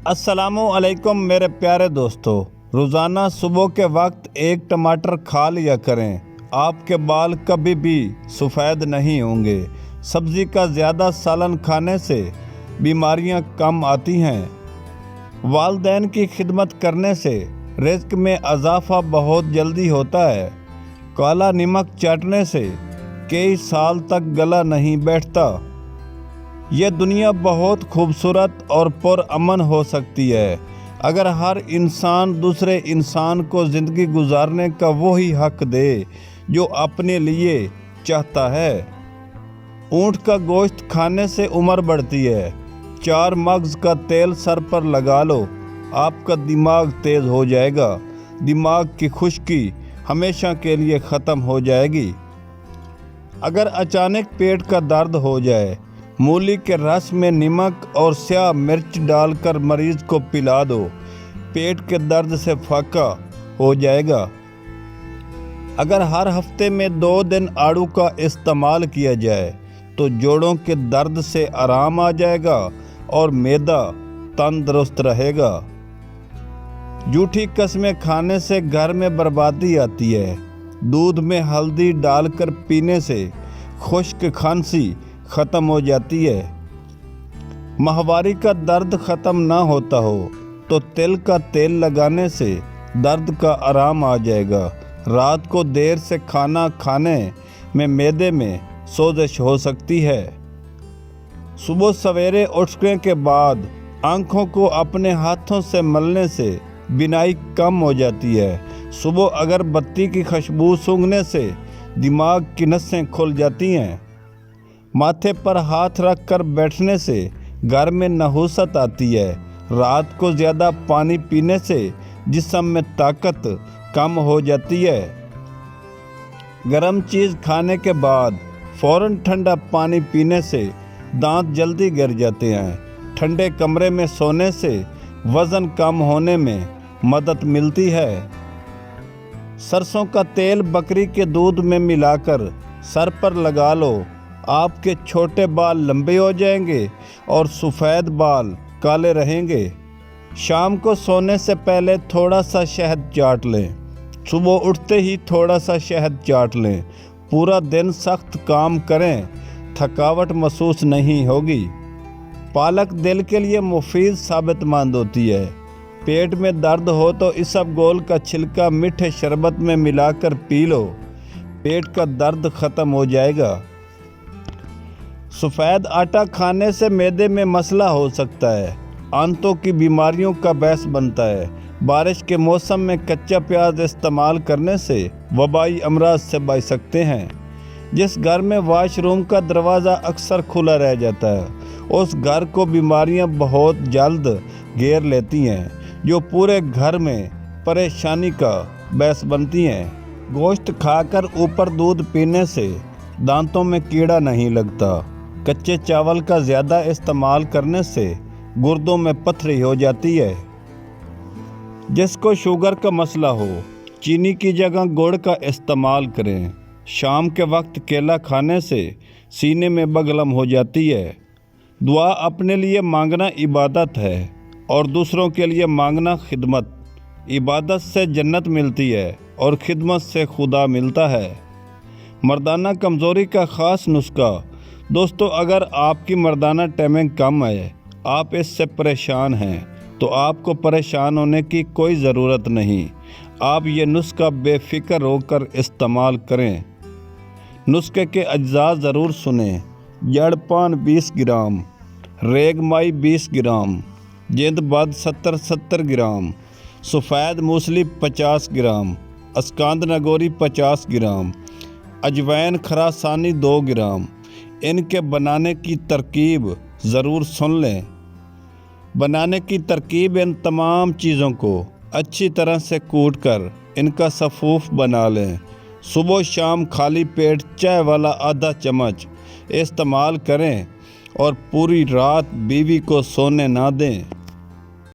السلام علیکم میرے پیارے دوستو، روزانہ صبح کے وقت ایک ٹماٹر کھا لیا کریں، آپ کے بال کبھی بھی سفید نہیں ہوں گے۔ سبزی کا زیادہ سالن کھانے سے بیماریاں کم آتی ہیں۔ والدین کی خدمت کرنے سے رزق میں اضافہ بہت جلدی ہوتا ہے۔ کالا نمک چاٹنے سے کئی سال تک گلا نہیں بیٹھتا۔ یہ دنیا بہت خوبصورت اور پرامن ہو سکتی ہے اگر ہر انسان دوسرے انسان کو زندگی گزارنے کا وہی حق دے جو اپنے لیے چاہتا ہے۔ اونٹ کا گوشت کھانے سے عمر بڑھتی ہے۔ 4 مغز کا تیل سر پر لگا لو، آپ کا دماغ تیز ہو جائے گا، دماغ کی خشکی ہمیشہ کے لیے ختم ہو جائے گی۔ اگر اچانک پیٹ کا درد ہو جائے، مولی کے رس میں نمک اور سیاہ مرچ ڈال کر مریض کو پلا دو، پیٹ کے درد سے فاقہ ہو جائے گا۔ اگر ہر ہفتے میں 2 دن آڑو کا استعمال کیا جائے تو جوڑوں کے درد سے آرام آ جائے گا اور معدہ تندرست رہے گا۔ جھوٹی قسمیں کھانے سے گھر میں بربادی آتی ہے۔ دودھ میں ہلدی ڈال کر پینے سے خشک کھانسی ختم ہو جاتی ہے۔ ماہواری کا درد ختم نہ ہوتا ہو تو تل کا تیل لگانے سے درد کا آرام آ جائے گا۔ رات کو دیر سے کھانا کھانے میں معدے میں سوزش ہو سکتی ہے۔ صبح سویرے اٹھنے کے بعد آنکھوں کو اپنے ہاتھوں سے ملنے سے بینائی کم ہو جاتی ہے۔ صبح اگر بتی کی خوشبو سونگھنے سے دماغ کی نسیں کھل جاتی ہیں۔ ماتھے پر ہاتھ رکھ کر بیٹھنے سے گھر میں نحوست آتی ہے۔ رات کو زیادہ پانی پینے سے جسم میں طاقت کم ہو جاتی ہے۔ گرم چیز کھانے کے بعد فوراً ٹھنڈا پانی پینے سے دانت جلدی گر جاتے ہیں۔ ٹھنڈے کمرے میں سونے سے وزن کم ہونے میں مدد ملتی ہے۔ سرسوں کا تیل بکری کے دودھ میں ملا کر سر پر لگا لو، آپ کے چھوٹے بال لمبے ہو جائیں گے اور سفید بال کالے رہیں گے۔ شام کو سونے سے پہلے تھوڑا سا شہد چاٹ لیں۔ صبح اٹھتے ہی تھوڑا سا شہد چاٹ لیں۔ پورا دن سخت کام کریں، تھکاوٹ محسوس نہیں ہوگی۔ پالک دل کے لیے مفید ثابت مند ہوتی ہے۔ پیٹ میں درد ہو تو اسبگول کا چھلکا میٹھے شربت میں ملا کر پی لو، پیٹ کا درد ختم ہو جائے گا۔ سفید آٹا کھانے سے معدے میں مسئلہ ہو سکتا ہے، آنتوں کی بیماریوں کا باعث بنتا ہے۔ بارش کے موسم میں کچا پیاز استعمال کرنے سے وبائی امراض سے بچ سکتے ہیں۔ جس گھر میں واش روم کا دروازہ اکثر کھلا رہ جاتا ہے، اس گھر کو بیماریاں بہت جلد گھیر لیتی ہیں جو پورے گھر میں پریشانی کا باعث بنتی ہیں۔ گوشت کھا کر اوپر دودھ پینے سے دانتوں میں کیڑا نہیں لگتا۔ کچے چاول کا زیادہ استعمال کرنے سے گردوں میں پتھری ہو جاتی ہے۔ جس کو شوگر کا مسئلہ ہو، چینی کی جگہ گڑ کا استعمال کریں۔ شام کے وقت کیلا کھانے سے سینے میں بلغم ہو جاتی ہے۔ دعا اپنے لیے مانگنا عبادت ہے اور دوسروں کے لیے مانگنا خدمت۔ عبادت سے جنت ملتی ہے اور خدمت سے خدا ملتا ہے۔ مردانہ کمزوری کا خاص نسخہ۔ دوستو، اگر آپ کی مردانہ ٹائمنگ کم ہے، آپ اس سے پریشان ہیں، تو آپ کو پریشان ہونے کی کوئی ضرورت نہیں۔ آپ یہ نسخہ بے فکر ہو کر استعمال کریں۔ نسخے کے اجزاء ضرور سنیں۔ جڑ پان 20 گرام، ریگ مائی 20 گرام، جند بد 70 گرام، سفید موسلی 50 گرام، اسکاند نگوری 50 گرام، اجوائن خراسانی 2 گرام۔ ان کے بنانے کی ترکیب ضرور سن لیں۔ بنانے کی ترکیب: ان تمام چیزوں کو اچھی طرح سے کوٹ کر ان کا سفوف بنا لیں۔ صبح شام خالی پیٹ چائے والا آدھا چمچ استعمال کریں اور پوری رات بیوی کو سونے نہ دیں۔